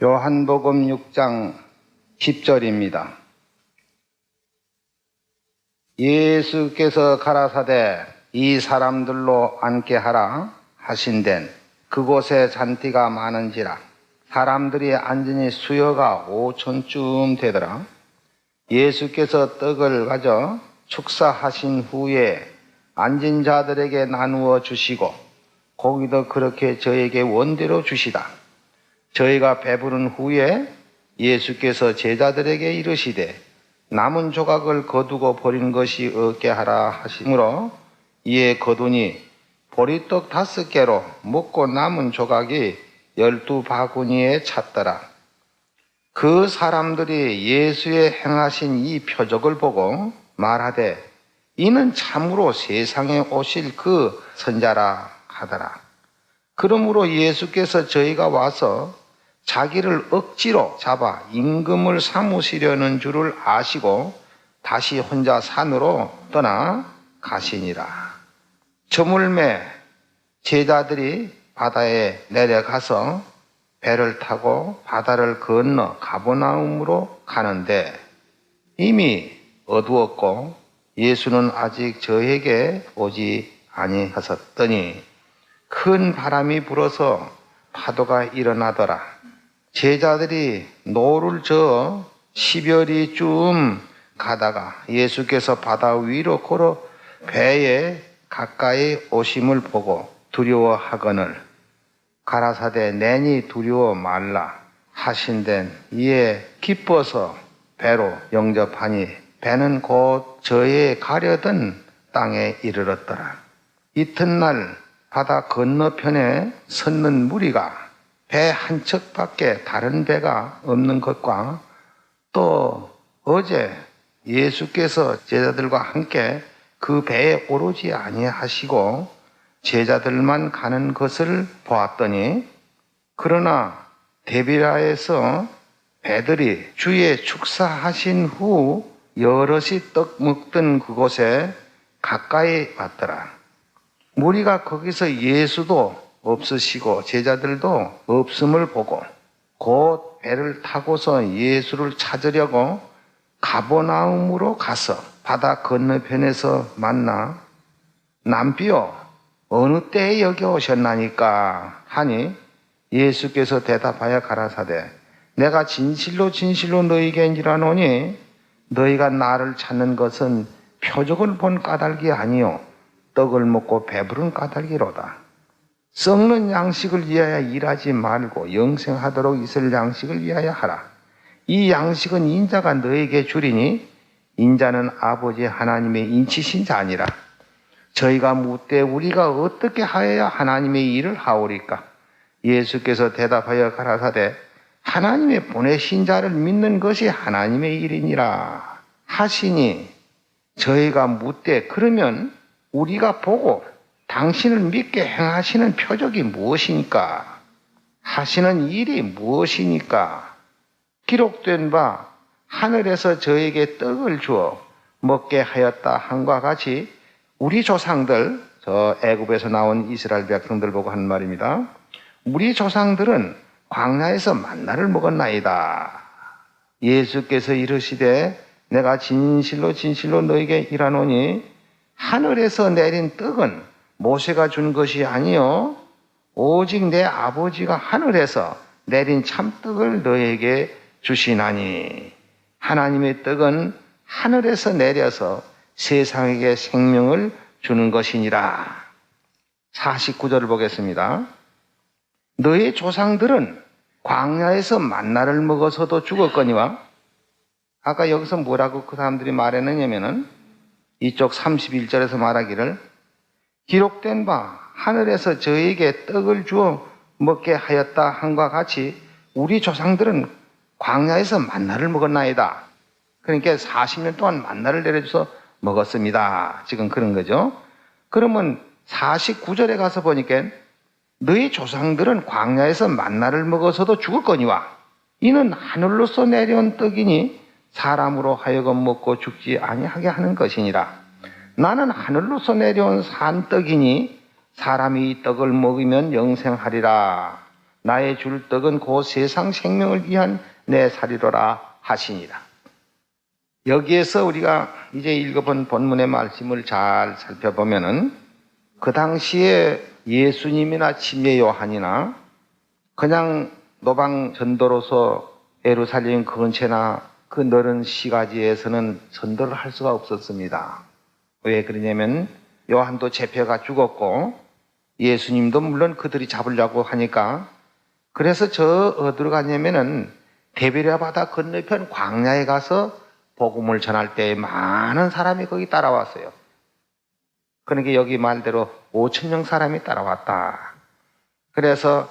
요한복음 6장 10절입니다. 예수께서 가라사대 이 사람들로 앉게 하라 하신덴 그곳에 잔디가 많은지라 사람들이 앉으니 수여가 5천쯤 되더라. 예수께서 떡을 가져 축사하신 후에 앉은 자들에게 나누어 주시고 고기도 그렇게 저에게 원대로 주시다. 저희가 배부른 후에 예수께서 제자들에게 이르시되 남은 조각을 거두고 버린 것이 없게 하라 하시므로 이에 거두니 보리떡 5개로 먹고 남은 조각이 12바구니에 찼더라. 그 사람들이 예수의 행하신 이 표적을 보고 말하되 이는 참으로 세상에 오실 그 선자라 하더라. 그러므로 예수께서 저희가 와서 자기를 억지로 잡아 임금을 삼으시려는 줄을 아시고 다시 혼자 산으로 떠나 가시니라. 저물매 제자들이 바다에 내려가서 배를 타고 바다를 건너 가버나움으로 가는데 이미 어두웠고 예수는 아직 저에게 오지 아니하셨더니 큰 바람이 불어서 파도가 일어나더라. 제자들이 노를 저어 10여리쯤 가다가 예수께서 바다 위로 걸어 배에 가까이 오심을 보고 두려워하거늘 가라사대 내니 두려워 말라 하신덴 이에 기뻐서 배로 영접하니 배는 곧 저에 가려던 땅에 이르렀더라. 이튿날 바다 건너편에 섰는 무리가 배 한 척밖에 다른 배가 없는 것과 또 어제 예수께서 제자들과 함께 그 배에 오르지 아니하시고 제자들만 가는 것을 보았더니 그러나 데비라에서 배들이 주의 축사하신 후 여럿이 떡 먹던 그곳에 가까이 왔더라. 무리가 거기서 예수도 없으시고 제자들도 없음을 보고 곧 배를 타고서 예수를 찾으려고 가버나움으로 가서 바다 건너편에서 만나 남비요 어느 때에 여기 오셨나니까 하니 예수께서 대답하여 가라사대 내가 진실로 진실로 너희에게 이르노니 너희가 나를 찾는 것은 표적을 본 까닭이 아니요 떡을 먹고 배부른 까닭이로다. 썩는 양식을 위하여 일하지 말고 영생하도록 있을 양식을 위하여 하라. 이 양식은 인자가 너에게 주리니 인자는 아버지 하나님의 인치신 자니라. 저희가 묻되 우리가 어떻게 하여야 하나님의 일을 하오리까? 예수께서 대답하여 가라사대 하나님의 보내신 자를 믿는 것이 하나님의 일이니라 하시니 저희가 묻되 그러면 우리가 보고 당신을 믿게 행하시는 표적이 무엇이니까? 하시는 일이 무엇이니까? 기록된 바 하늘에서 저에게 떡을 주어 먹게 하였다 함과 같이 우리 조상들, 저 애굽에서 나온 이스라엘 백성들 보고 한 말입니다. 우리 조상들은 광야에서 만나를 먹었나이다. 예수께서 이르시되 내가 진실로 진실로 너에게 이르노니 하늘에서 내린 떡은 모세가 준 것이 아니요 오직 내 아버지가 하늘에서 내린 참떡을 너에게 주시나니 하나님의 떡은 하늘에서 내려서 세상에게 생명을 주는 것이니라. 49절을 보겠습니다. 너의 조상들은 광야에서 만나를 먹어서도 죽었거니와 아까 여기서 뭐라고 그 사람들이 말했느냐면은 이쪽 31절에서 말하기를 기록된 바 하늘에서 저에게 떡을 주어 먹게 하였다 함과 같이 우리 조상들은 광야에서 만나를 먹었나이다. 그러니까 40년 동안 만나를 내려줘서 먹었습니다. 지금 그런 거죠. 그러면 49절에 가서 보니까 너희 조상들은 광야에서 만나를 먹어서도 죽었거니와 이는 하늘로서 내려온 떡이니 사람으로 하여금 먹고 죽지 아니하게 하는 것이니라. 나는 하늘로서 내려온 산떡이니 사람이 이 떡을 먹으면 영생하리라. 나의 줄 떡은 곧 세상 생명을 위한 내 살이로라 하시니라. 여기에서 우리가 이제 읽어본 본문의 말씀을 잘 살펴보면은 그 당시에 예수님이나 침례 요한이나 그냥 노방 전도로서 예루살렘 근처나 그 넓은 시가지에서는 전도를 할 수가 없었습니다. 왜 그러냐면 요한도 잡혀가 죽었고 예수님도 물론 그들이 잡으려고 하니까, 그래서 어디로 갔냐면은 데베랴 바다 건너편 광야에 가서 복음을 전할 때 많은 사람이 거기 따라왔어요. 그러니까 여기 말대로 5,000명 사람이 따라왔다. 그래서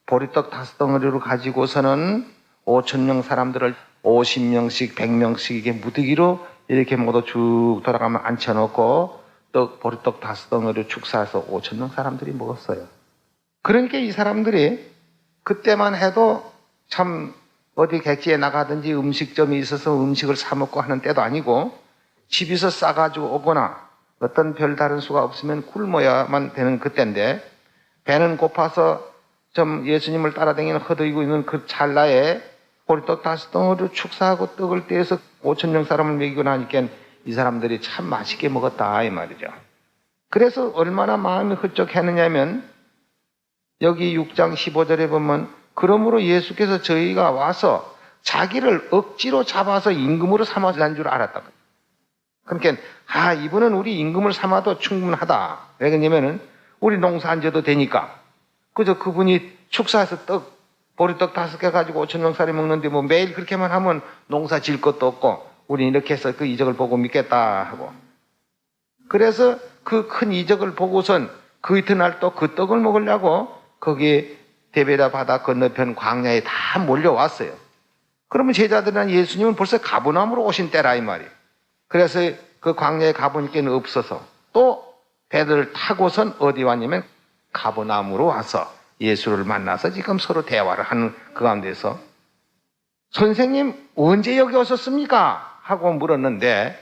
보리떡 5덩어리로 가지고서는 5,000명 사람들을 50명씩 100명씩 이게 무더기로 이렇게 모두 쭉 돌아가면 앉혀놓고 보리떡 5덩어리로 축사해서 5,000명 사람들이 먹었어요. 그러니까 이 사람들이 그때만 해도 참 어디 객지에 나가든지 음식점이 있어서 음식을 사 먹고 하는 때도 아니고 집에서 싸가지고 오거나 어떤 별다른 수가 없으면 굶어야만 되는 그때인데, 배는 고파서 좀 예수님을 따라다니는 허덕이고 있는 그 찰나에 보리떡 5덩어리로 축사하고 떡을 떼서 5,000명 사람을 먹이고 나니까 이 사람들이 참 맛있게 먹었다 이 말이죠. 그래서 얼마나 마음이 흡족했느냐면 여기 6장 15절에 보면 그러므로 예수께서 저희가 와서 자기를 억지로 잡아서 임금으로 삼아달라는 줄 알았다. 그러니까 이분은 우리 임금을 삼아도 충분하다. 왜 그러냐면은 우리 농사 안 져도 되니까. 그저 그분이 축사해서 보리떡 5개 가지고 5,000명 살이 먹는데 뭐 매일 그렇게만 하면 농사 질 것도 없고 우리 이렇게 해서 그 이적을 보고 믿겠다 하고. 그래서 그 큰 이적을 보고선 그 이튿날 또 그 떡을 먹으려고 거기 데베랴 바다 건너편 광야에 다 몰려왔어요. 그러면 제자들은 예수님은 벌써 가버나움으로 오신 때라 이 말이에요. 그래서 그 광야에 가보니까 없어서 또 배를 타고선 어디 왔냐면 가버나움으로 와서 예수를 만나서 지금 서로 대화를 하는 그 가운데서 선생님 언제 여기 오셨습니까? 하고 물었는데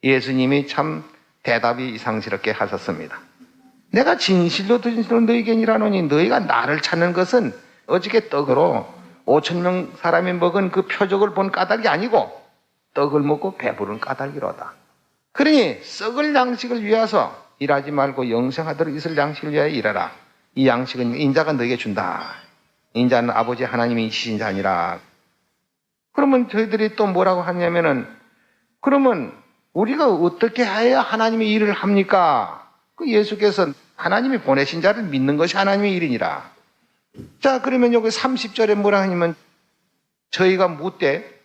예수님이 참 대답이 이상스럽게 하셨습니다. 내가 진실로 너희에게 이르노니 너희가 나를 찾는 것은 어저께 떡으로 5,000명 사람이 먹은 그 표적을 본 까닭이 아니고 떡을 먹고 배부른 까닭이로다. 그러니 썩을 양식을 위해서 일하지 말고 영생하도록 있을 양식을 위하여 일하라. 이 양식은 인자가 너에게 준다. 인자는 아버지 하나님이 주신 자니라. 그러면 저희들이 또 뭐라고 하냐면은 그러면 우리가 어떻게 해야 하나님의 일을 합니까? 그 예수께서 하나님이 보내신 자를 믿는 것이 하나님의 일이니라. 자, 그러면 여기 30절에 뭐라 하냐면 저희가 묻되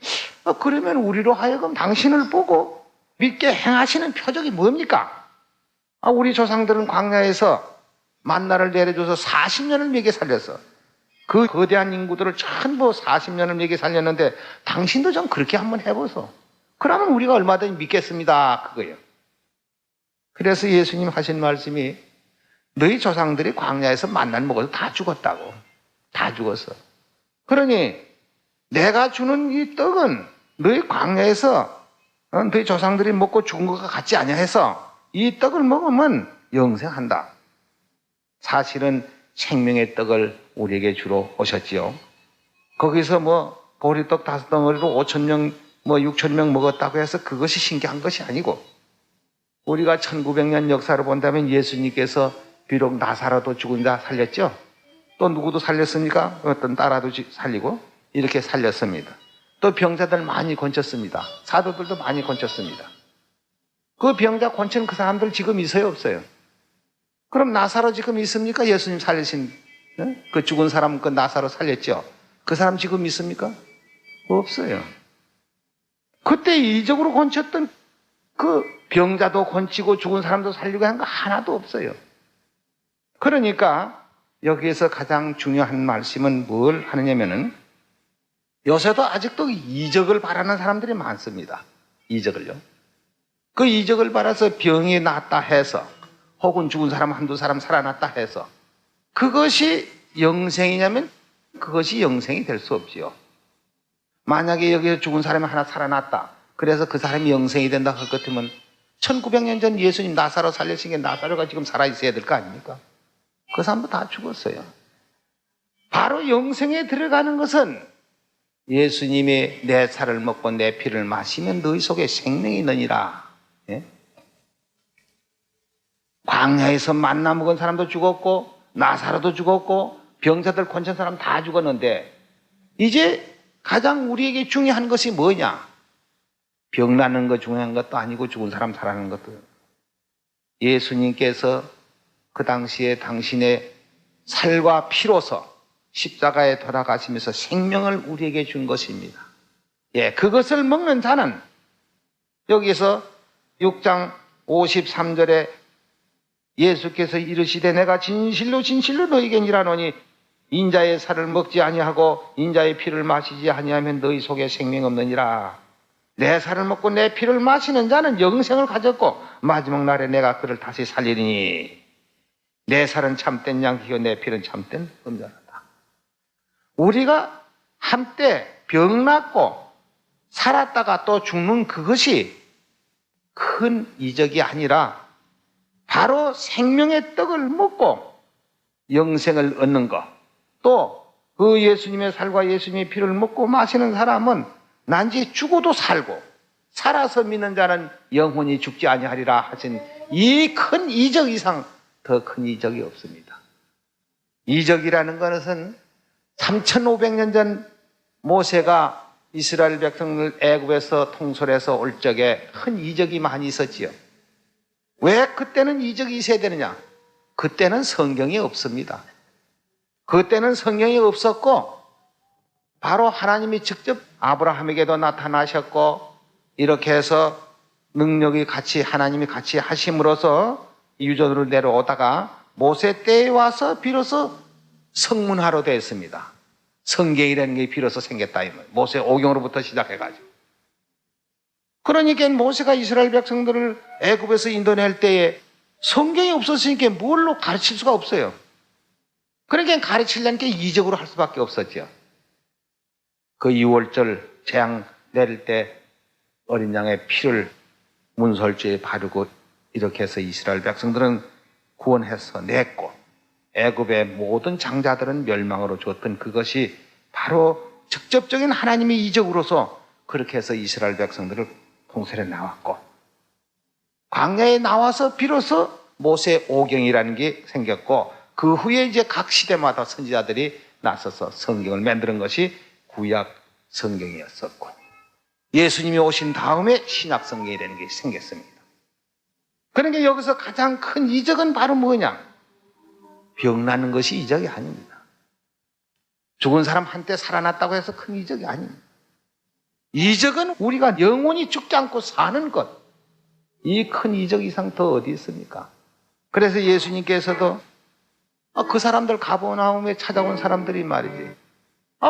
그러면 우리로 하여금 당신을 보고 믿게 행하시는 표적이 뭡니까? 우리 조상들은 광야에서 만나를 내려줘서 40년을 먹여 살렸어. 그 거대한 인구들을 전부 40년을 먹여 살렸는데 당신도 좀 그렇게 한번 해보소. 그러면 우리가 얼마든지 믿겠습니다. 그거예요. 그래서 예수님 하신 말씀이 너희 조상들이 광야에서 만나를 먹어서 다 죽었다고. 다 죽었어. 그러니 내가 주는 이 떡은 너희 광야에서 너희 조상들이 먹고 죽은 것과 같지 아니해서 이 떡을 먹으면 영생한다. 사실은 생명의 떡을 우리에게 주러 오셨지요. 거기서 보리떡 5덩어리로 5,000명 6,000명 먹었다고 해서 그것이 신기한 것이 아니고 우리가 1900년 역사를 본다면 예수님께서 비록 나사로도 죽은 자 살렸죠. 또 누구도 살렸습니까? 어떤 딸아도 살리고 이렇게 살렸습니다. 또 병자들 많이 건졌습니다. 사도들도 많이 건졌습니다. 그 병자 건치는 그 사람들 지금 있어요, 없어요? 그럼 나사로 지금 있습니까? 예수님 살리신 그 죽은 사람 그 나사로 살렸죠. 그 사람 지금 있습니까? 없어요. 그때 이적으로 건쳤던 그 병자도 건치고 죽은 사람도 살리고 한 거 하나도 없어요. 그러니까 여기에서 가장 중요한 말씀은 뭘 하느냐면은 요새도 아직도 이적을 바라는 사람들이 많습니다. 이적을요. 그 이적을 바라서 병이 낫다 해서 혹은 죽은 사람 한두 사람 살아났다 해서 그것이 영생이냐면 그것이 영생이 될 수 없지요. 만약에 여기서 죽은 사람이 하나 살아났다. 그래서 그 사람이 영생이 된다 할 것 같으면 1900년 전 예수님 나사로 살리신 게 나사로가 지금 살아있어야 될 거 아닙니까? 그 사람도 다 죽었어요. 바로 영생에 들어가는 것은 예수님이 내 살을 먹고 내 피를 마시면 너희 속에 생명이 있느니라. 예? 광야에서 만나 먹은 사람도 죽었고 나사로도 죽었고 병자들 권천 사람 다 죽었는데 이제 가장 우리에게 중요한 것이 뭐냐? 병 나는 거 중요한 것도 아니고 죽은 사람 살아나는 것도. 예수님께서 그 당시에 당신의 살과 피로서 십자가에 돌아가시면서 생명을 우리에게 준 것입니다. 예, 그것을 먹는 자는 여기서 6장 53절에 예수께서 이르시되 내가 진실로 진실로 너희에게 이르노니 인자의 살을 먹지 아니하고 인자의 피를 마시지 아니하면 너희 속에 생명 없느니라. 내 살을 먹고 내 피를 마시는 자는 영생을 가졌고 마지막 날에 내가 그를 다시 살리니 내 살은 참된 양이요 내 피는 참된 음자라다. 우리가 한때 병 낫고 살았다가 또 죽는 그것이 큰 이적이 아니라 바로 생명의 떡을 먹고 영생을 얻는 것, 또 그 예수님의 살과 예수님의 피를 먹고 마시는 사람은 난지 죽어도 살고 살아서 믿는 자는 영혼이 죽지 아니하리라 하신 이 큰 이적 이상 더 큰 이적이 없습니다. 이적이라는 것은 3500년 전 모세가 이스라엘 백성을 애굽에서 통솔해서 올 적에 큰 이적이 많이 있었지요. 왜 그때는 이적이 있어야 되느냐? 그때는 성경이 없습니다. 그때는 성경이 없었고 바로 하나님이 직접 아브라함에게도 나타나셨고 이렇게 해서 능력이 같이 하나님이 같이 하심으로써 유전으로 내려오다가 모세 때에 와서 비로소 성문화로 되었습니다. 성경이라는 게 비로소 생겼다. 모세 오경으로부터 시작해가지고. 그러니까 모세가 이스라엘 백성들을 애굽에서 인도낼 때에 성경이 없었으니까 뭘로 가르칠 수가 없어요. 그러니까 가르치려는 게 이적으로 할 수밖에 없었죠. 그 6월절 재앙 내릴 때 어린 양의 피를 문설주에 바르고 이렇게 해서 이스라엘 백성들은 구원해서 냈고 애굽의 모든 장자들은 멸망으로 줬던 그것이 바로 직접적인 하나님의 이적으로서 그렇게 해서 이스라엘 백성들을 통솔해 나왔고 광야에 나와서 비로소 모세 오경이라는 게 생겼고 그 후에 이제 각 시대마다 선지자들이 나서서 성경을 만드는 것이 구약 성경이었었고 예수님이 오신 다음에 신약 성경이라는 게 생겼습니다. 그러니까 여기서 가장 큰 이적은 바로 뭐냐? 병 나는 것이 이적이 아닙니다. 죽은 사람 한때 살아났다고 해서 큰 이적이 아닙니다. 이적은 우리가 영원히 죽지 않고 사는 것. 이 큰 이적 이상 더 어디 있습니까? 그래서 예수님께서도 그 사람들 가버나움에 찾아온 사람들이 말이지.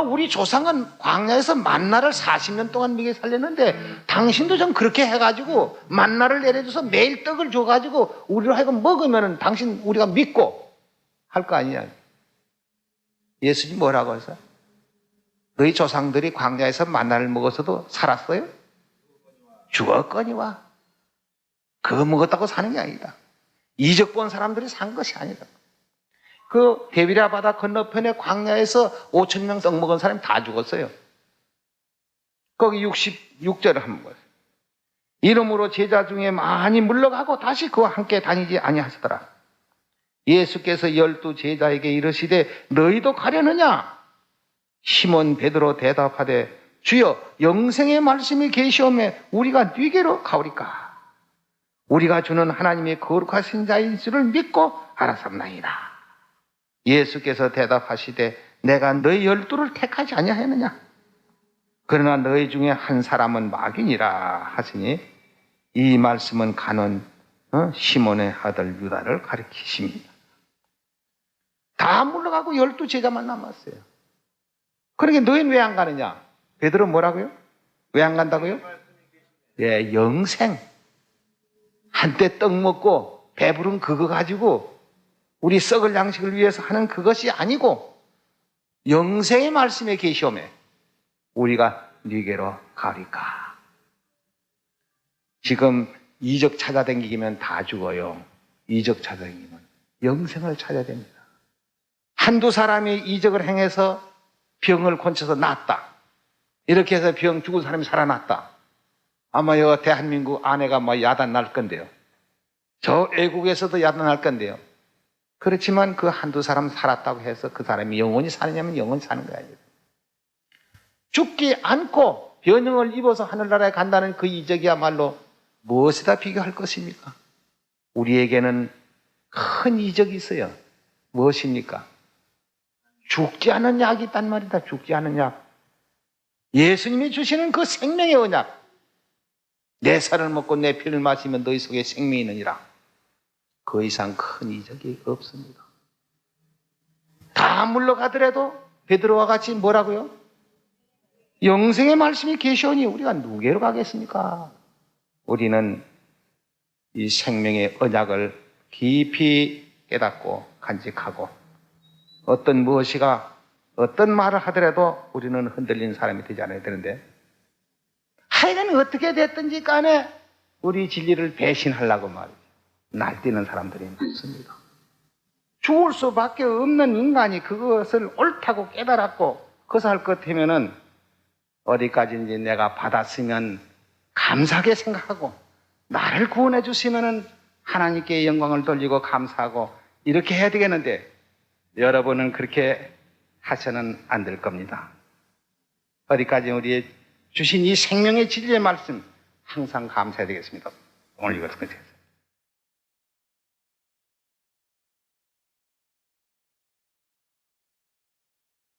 우리 조상은 광야에서 만나를 40년 동안 먹여 살렸는데 당신도 좀 그렇게 해가지고 만나를 내려줘서 매일 떡을 줘가지고 우리로 하여금 먹으면 당신 우리가 믿고 할 거 아니냐. 예수님 뭐라고 했어요? 너희 조상들이 광야에서 만나를 먹었어도 살았어요? 죽었거니와. 그거 먹었다고 사는 게 아니다. 이적 본 사람들이 산 것이 아니다. 그 데비랴 바다 건너편에 광야에서 5,000명 떡 먹은 사람이 다 죽었어요. 거기 66절을 한번 보세요. 이름으로 제자 중에 많이 물러가고 다시 그와 함께 다니지 아니하시더라. 예수께서 12 제자에게 이르시되 너희도 가려느냐? 시몬 베드로 대답하되 주여 영생의 말씀이 계시오매 우리가 네게로 가오리까? 우리가 주는 하나님의 거룩하신 자인 줄을 믿고 알았습나이다. 예수께서 대답하시되 내가 너희 12를 택하지 아니하였느냐? 그러나 너희 중에 한 사람은 마귀니라 하시니 이 말씀은 가는 시몬의 아들 유다를 가리키십니다. 다 물러가고 12 제자만 남았어요. 그러니까 너희는 왜 안 가느냐? 베드로 뭐라고요? 왜 안 간다고요? 예, 영생. 한때 떡 먹고 배부른 그거 가지고 우리 썩을 양식을 위해서 하는 그것이 아니고 영생의 말씀에 계시오매 우리가 네게로 가리까. 지금 이적 찾아다니기면 다 죽어요. 이적 찾아다니면 영생을 찾아야 됩니다. 한두 사람이 이적을 행해서 병을 고쳐서 낫다. 이렇게 해서 병 죽은 사람이 살아났다. 아마 여 대한민국 아내가 뭐 야단 날 건데요. 저 외국에서도 야단 날 건데요. 그렇지만 그 한두 사람 살았다고 해서 그 사람이 영원히 사느냐면 영원히 사는 거 아니에요. 죽지 않고 변형을 입어서 하늘나라에 간다는 그 이적이야말로 무엇에다 비교할 것입니까? 우리에게는 큰 이적이 있어요. 무엇입니까? 죽지 않은 약이 있단 말이다. 죽지 않은 약. 예수님이 주시는 그 생명의 언약. 내 살을 먹고 내 피를 마시면 너희 속에 생명이 있느니라. 그 이상 큰 이적이 없습니다. 다 물러가더라도 베드로와 같이 뭐라고요? 영생의 말씀이 계시오니 우리가 누구에게로 가겠습니까? 우리는 이 생명의 언약을 깊이 깨닫고 간직하고 어떤 무엇이가 어떤 말을 하더라도 우리는 흔들린 사람이 되지 않아야 되는데 하여간 어떻게 됐든지 간에 우리 진리를 배신하려고 말이죠. 날뛰는 사람들이 많습니다. 죽을 수밖에 없는 인간이 그것을 옳다고 깨달았고 그것을 할 것 같으면은 어디까지인지 내가 받았으면 감사하게 생각하고 나를 구원해 주시면은 하나님께 영광을 돌리고 감사하고 이렇게 해야 되겠는데 여러분은 그렇게 하셔는 안 될 겁니다. 어디까지 우리의 주신 이 생명의 진리의 말씀 항상 감사해야 되겠습니다. 오늘 이것은